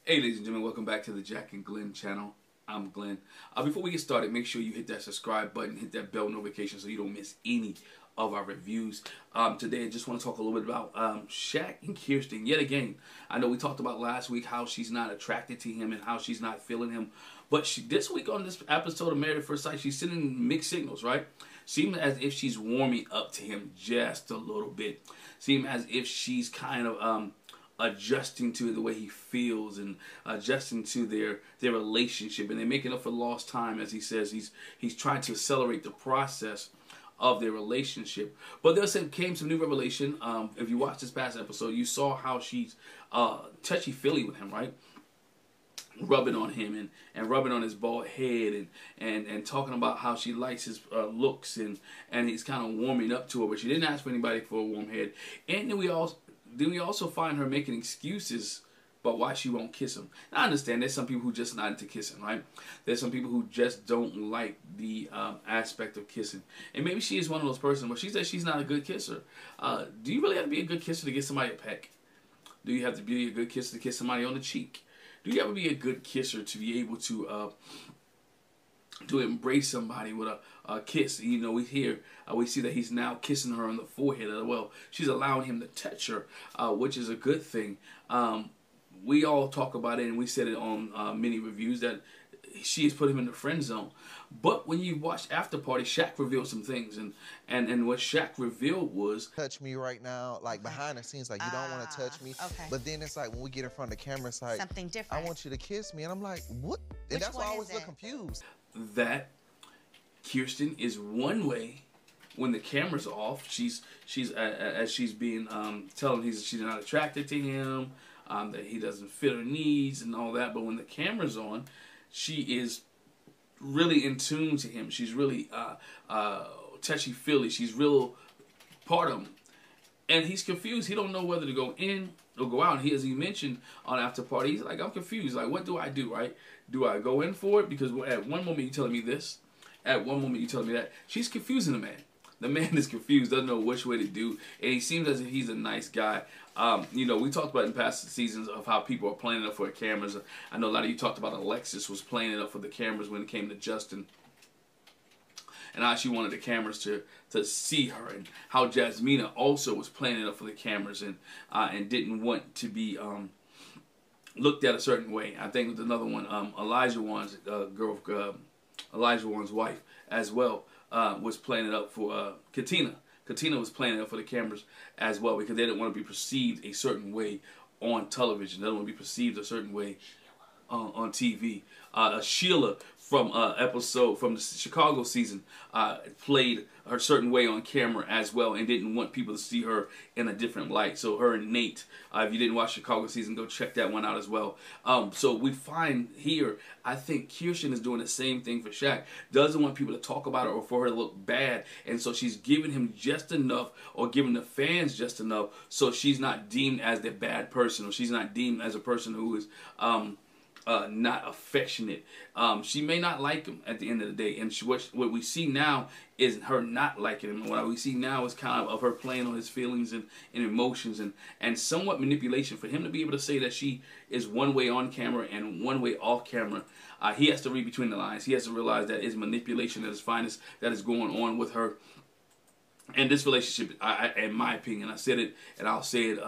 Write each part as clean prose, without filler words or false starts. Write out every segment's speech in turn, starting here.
Hey ladies and gentlemen, welcome back to the Jack and Glenn channel. I'm Glenn. Before we get started, make sure you hit that subscribe button, hit that bell notification so you don't miss any of our reviews. Today I just want to talk a little bit about Shaq and Kirsten. Yet again, I know we talked about last week how she's not attracted to him and how she's not feeling him. But this week on this episode of Married at First Sight, she's sending mixed signals, right? Seems as if she's warming up to him just a little bit. Seems as if she's kind of adjusting to the way he feels and adjusting to their relationship, and they're making up for lost time. As he says, he's trying to accelerate the process of their relationship. But there came some new revelation. If you watched this past episode, you saw how she's touchy-feely with him, right? Rubbing on him and rubbing on his bald head and talking about how she likes his looks and he's kind of warming up to her, but she didn't ask for anybody for a warm head. And then we also find her making excuses about why she won't kiss him. Now, I understand there's some people who just not into kissing, right? There's some people who just don't like the aspect of kissing. And maybe she is one of those persons where she says she's not a good kisser. Do you really have to be a good kisser to get somebody a peck? Do you have to be a good kisser to kiss somebody on the cheek? Do you have to be a good kisser to be able to embrace somebody with a kiss? You know, we see that he's now kissing her on the forehead as well. She's allowing him to touch her, which is a good thing. We all talk about it, and we said it on many reviews that she has put him in the friend zone. But when you watch After Party, Shaq revealed some things, and what Shaq revealed was, touch me right now, like behind the scenes, like you don't want to touch me. Okay. But then it's like when we get in front of the camera, it's like something different. I want you to kiss me, and I'm like, what? And that's why I always look confused. that Kirsten is one way when the camera's off. She's as she's being telling she's not attracted to him, that he doesn't fit her needs and all that. But when the camera's on, she is really in tune to him. She's really touchy-feely. She's real part of him. And he's confused. He don't know whether to go in or go out. And as he mentioned on After Party, he's like, I'm confused. Like, what do I do, right? Do I go in for it? Because at one moment you're telling me this. At one moment you're telling me that. She's confusing the man. The man is confused, doesn't know which way to do. And he seems as if he's a nice guy. You know, we talked about in past seasons of how people are playing it up for the cameras. I know a lot of you talked about Alexis was playing it up for the cameras when it came to Justin. And how she wanted the cameras to see her, and how Jasmina also was playing it up for the cameras and didn't want to be looked at a certain way. I think with another one, Elijah Wan's Elijah Wan's wife as well was playing it up for Katina. Katina was playing it up for the cameras as well because they didn't want to be perceived a certain way on television. They don't want to be perceived a certain way on TV. Sheila from the Chicago season played a certain way on camera as well and didn't want people to see her in a different light. So her and Nate, if you didn't watch Chicago season, go check that one out as well. So we find here, I think Kirsten is doing the same thing for Shaq. Doesn't want people to talk about her or for her to look bad, and so she's giving him just enough, or giving the fans just enough, so she's not deemed as the bad person, or she's not deemed as a person who is not affectionate. She may not like him at the end of the day, and what we see now is her not liking him. What we see now is kind of her playing on his feelings and emotions and somewhat manipulation. For him to be able to say that she is one way on camera and one way off camera, he has to read between the lines. He has to realize that it's manipulation at its finest that is going on with her. And this relationship, in my opinion, I said it and I'll say it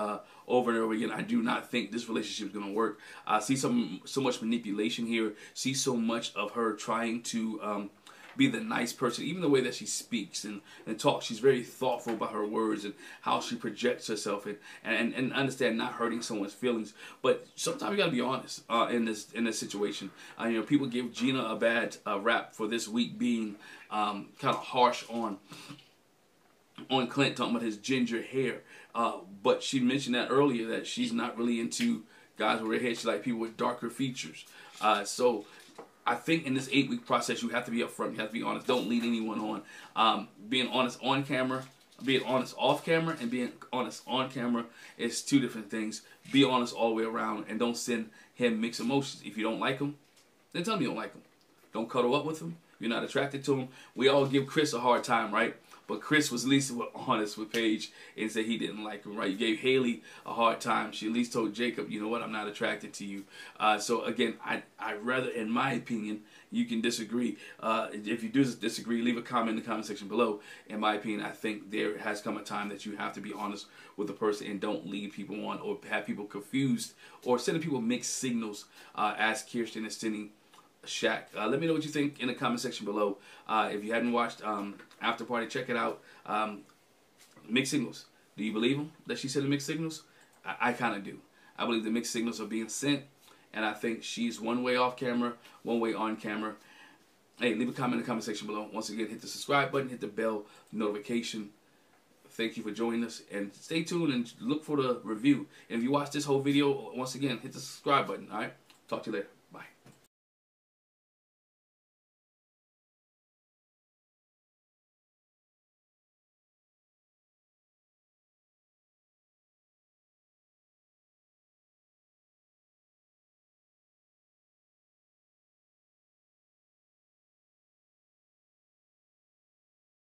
over and over again, I do not think this relationship is going to work. I see so much manipulation here. See so much of her trying to be the nice person. Even the way that she speaks and talks, she's very thoughtful about her words and how she projects herself and understand not hurting someone's feelings. But sometimes you got to be honest in this situation. You know, people give Gina a bad rap for this week being kind of harsh on Clint, talking about his ginger hair. But she mentioned that earlier, that she's not really into guys with red hair. She likes people with darker features. So I think in this 8-week process, you have to be upfront. You have to be honest. Don't lead anyone on. Being honest on camera, being honest off camera, and being honest on camera is two different things. Be honest all the way around, and don't send him mixed emotions. If you don't like him, then tell him you don't like him. Don't cuddle up with him. You're not attracted to him. We all give Chris a hard time, right? But Chris was at least honest with Paige and said he didn't like him, right? You gave Haley a hard time. She at least told Jacob, you know what, I'm not attracted to you. So again, I rather, in my opinion, you can disagree. If you do disagree, leave a comment in the comment section below. In my opinion, I think there has come a time that you have to be honest with the person and don't lead people on or have people confused or sending people mixed signals as Kirsten is sending Shaq. Let me know what you think in the comment section below. If you hadn't watched After Party, check it out. Mixed signals. Do you believe them that she said the mixed signals? I kind of do. I believe the mixed signals are being sent, and I think she's one way off camera, one way on camera. Hey, leave a comment in the comment section below. Once again, hit the subscribe button, hit the bell notification. Thank you for joining us, and stay tuned and look for the review. And if you watch this whole video, once again, hit the subscribe button. All right, talk to you later.